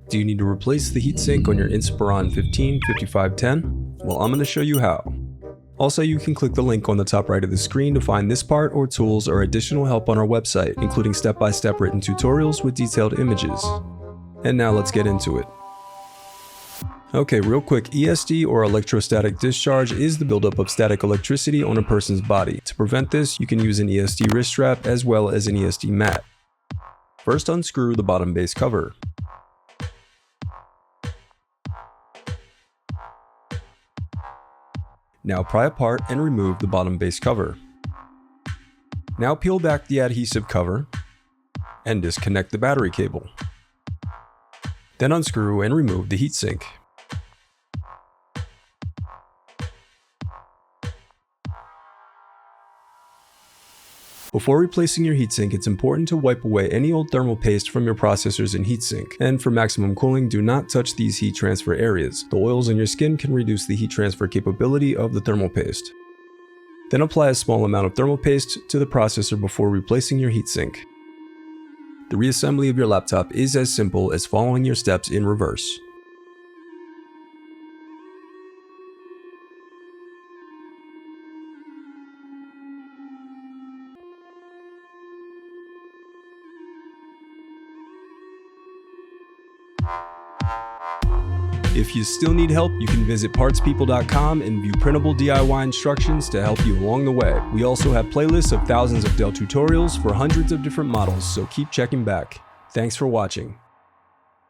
Do you need to replace the heatsink on your Inspiron 155510? Well, I'm going to show you how. Also, you can click the link on the top right of the screen to find this part or tools or additional help on our website, including step-by-step written tutorials with detailed images. And now let's get into it. Okay, real quick, ESD or electrostatic discharge is the buildup of static electricity on a person's body. To prevent this, you can use an ESD wrist strap as well as an ESD mat. First, unscrew the bottom base cover. Now pry apart and remove the bottom base cover. Now peel back the adhesive cover and disconnect the battery cable. Then unscrew and remove the heatsink. Before replacing your heatsink, it's important to wipe away any old thermal paste from your processors and heatsink. And for maximum cooling, do not touch these heat transfer areas. The oils on your skin can reduce the heat transfer capability of the thermal paste. Then apply a small amount of thermal paste to the processor before replacing your heatsink. The reassembly of your laptop is as simple as following your steps in reverse. If you still need help, you can visit partspeople.com and view printable DIY instructions to help you along the way. We also have playlists of thousands of Dell tutorials for hundreds of different models, so keep checking back. Thanks for watching.